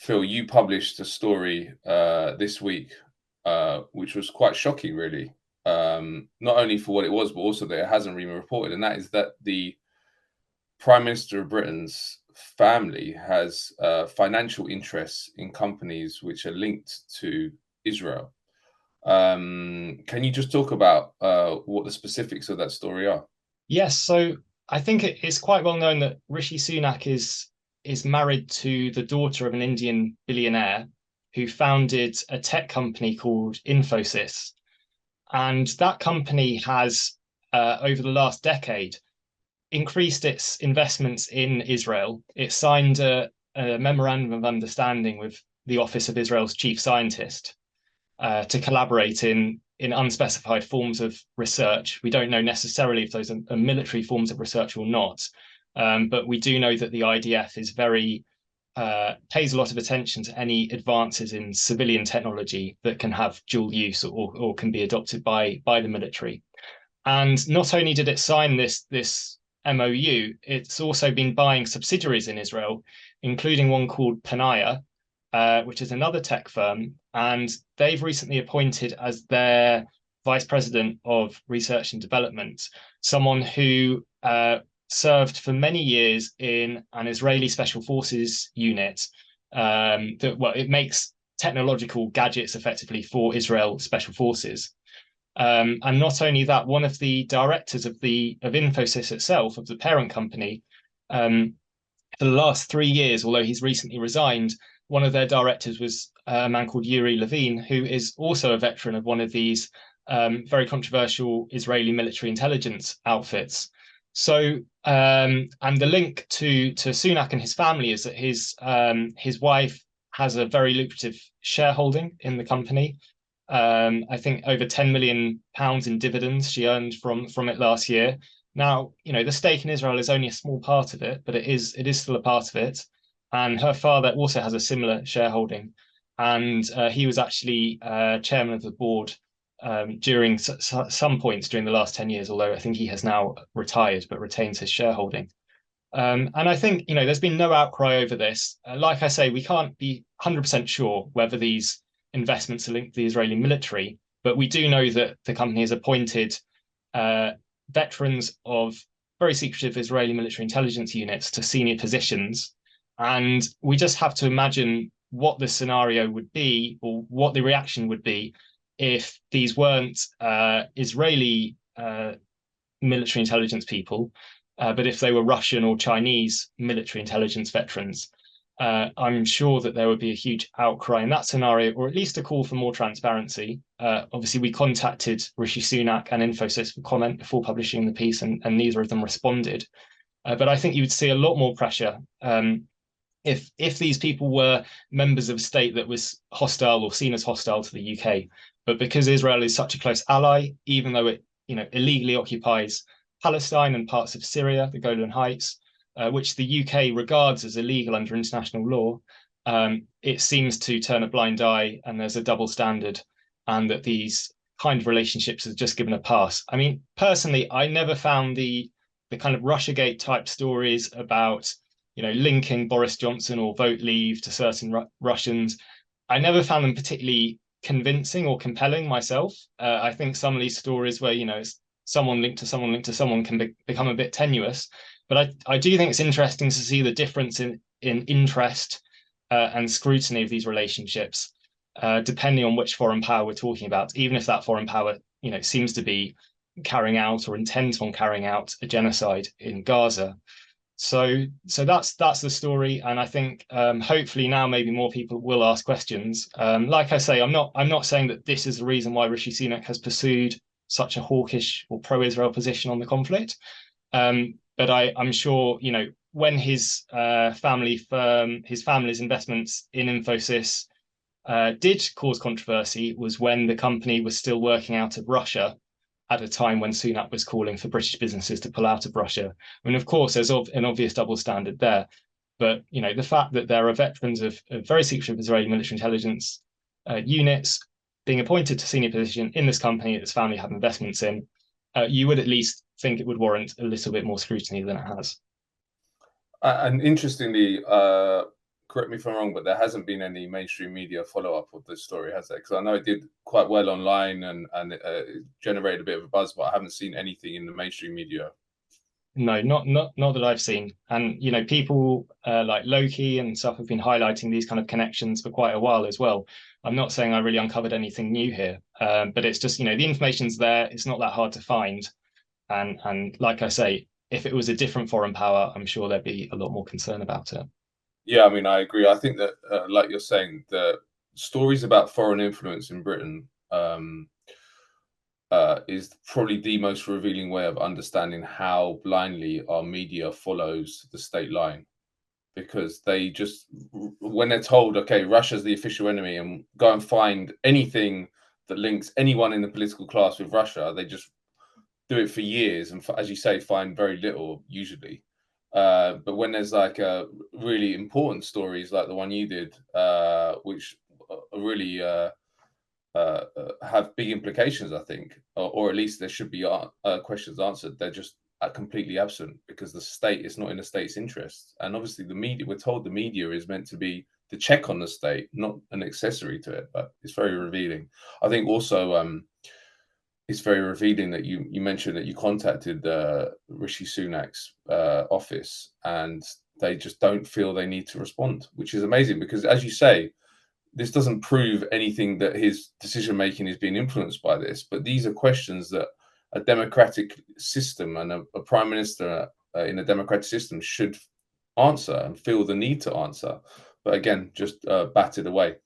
Phil, you published a story this week, which was quite shocking, really. Not only for what it was, but also that it hasn't been reported, and that is that the Prime Minister of Britain's family has financial interests in companies which are linked to Israel. Can you just talk about what the specifics of that story are? Yes, so I think it's quite well known that Rishi Sunak is married to the daughter of an Indian billionaire who founded a tech company called Infosys. And that company has, over the last decade, increased its investments in Israel. It signed a memorandum of understanding with the Office of Israel's chief scientist to collaborate in unspecified forms of research. We don't know necessarily if those are military forms of research or not, but we do know that the IDF is very pays a lot of attention to any advances in civilian technology that can have dual use or can be adopted by the military. And not only did it sign this MOU, it's also been buying subsidiaries in Israel, including one called Panaya, which is another tech firm. And they've recently appointed as their vice president of research and development someone who served for many years in an Israeli special forces unit it makes technological gadgets effectively for Israel special forces. And not only that, one of the directors of Infosys itself, of the parent company, for the last 3 years, although he's recently resigned, one of their directors was a man called Yuri Levine, who is also a veteran of one of these very controversial Israeli military intelligence outfits. So, and the link to Sunak and his family is that his wife has a very lucrative shareholding in the company. I think over £10 million in dividends she earned from it last year. Now, the stake in Israel is only a small part of it, but it is still a part of it. And her father also has a similar shareholding, and he was actually chairman of the board during some points during the last 10 years, although I think he has now retired but retains his shareholding. And I think, there's been no outcry over this. Like I say, we can't be 100% sure whether these investments are linked to the Israeli military, but we do know that the company has appointed veterans of very secretive Israeli military intelligence units to senior positions. And we just have to imagine what the scenario would be or what the reaction would be if these weren't Israeli military intelligence people, but if they were Russian or Chinese military intelligence veterans. I'm sure that there would be a huge outcry in that scenario, or at least a call for more transparency. Obviously, we contacted Rishi Sunak and Infosys for comment before publishing the piece, and neither of them responded. But I think you would see a lot more pressure if these people were members of a state that was hostile or seen as hostile to the UK. But because Israel is such a close ally, even though it illegally occupies Palestine and parts of Syria, the Golan Heights, which the UK regards as illegal under international law, it seems to turn a blind eye, and there's a double standard, and that these kind of relationships are just given a pass. I mean, personally, I never found the kind of Russiagate type stories about linking Boris Johnson or vote leave to certain Russians. I never found them particularly convincing or compelling myself. I think some of these stories where someone linked to someone linked to someone can become a bit tenuous. But I do think it's interesting to see the difference in interest and scrutiny of these relationships, depending on which foreign power we're talking about, even if that foreign power, seems to be carrying out or intends on carrying out a genocide in Gaza. So that's the story, and I think hopefully now maybe more people will ask questions. Like I say, I'm not saying that this is the reason why Rishi Sunak has pursued such a hawkish or pro-Israel position on the conflict. But I'm sure, when his family's investments in Infosys did cause controversy was when the company was still working out of Russia at a time when Sunak was calling for British businesses to pull out of Russia. I mean, of course, there's an obvious double standard there. But, the fact that there are veterans of very secretive Israeli military intelligence units being appointed to senior position in this company that his family have investments in, you would at least think it would warrant a little bit more scrutiny than it has. And interestingly, correct me if I'm wrong, but there hasn't been any mainstream media follow-up of this story, has there? Because I know it did quite well online and it generated a bit of a buzz, but I haven't seen anything in the mainstream media. No, not that I've seen. And people like Loki and stuff have been highlighting these kind of connections for quite a while as well. I'm not saying I really uncovered anything new here, but it's just the information's there. It's not that hard to find, and like I say, if it was a different foreign power, I'm sure there'd be a lot more concern about it. Yeah, I mean, I agree. I think that, like you're saying, the stories about foreign influence in Britain is probably the most revealing way of understanding how blindly our media follows the state line. Because they just, when they're told, okay, Russia's the official enemy, and go and find anything that links anyone in the political class with Russia, they just do it for years, and as you say, find very little usually. But when there's like really important stories like the one you did, which really have big implications, I think, or at least there should be questions answered. They're just completely absent because the state is not in the state's interest. And obviously, the media, we're told the media is meant to be the check on the state, not an accessory to it. But it's very revealing. I think also it's very revealing that you mentioned that you contacted Rishi Sunak's office and they just don't feel they need to respond, which is amazing because, as you say, this doesn't prove anything that his decision making is being influenced by this, but these are questions that a democratic system and a prime minister in a democratic system should answer and feel the need to answer. But again, just batted away.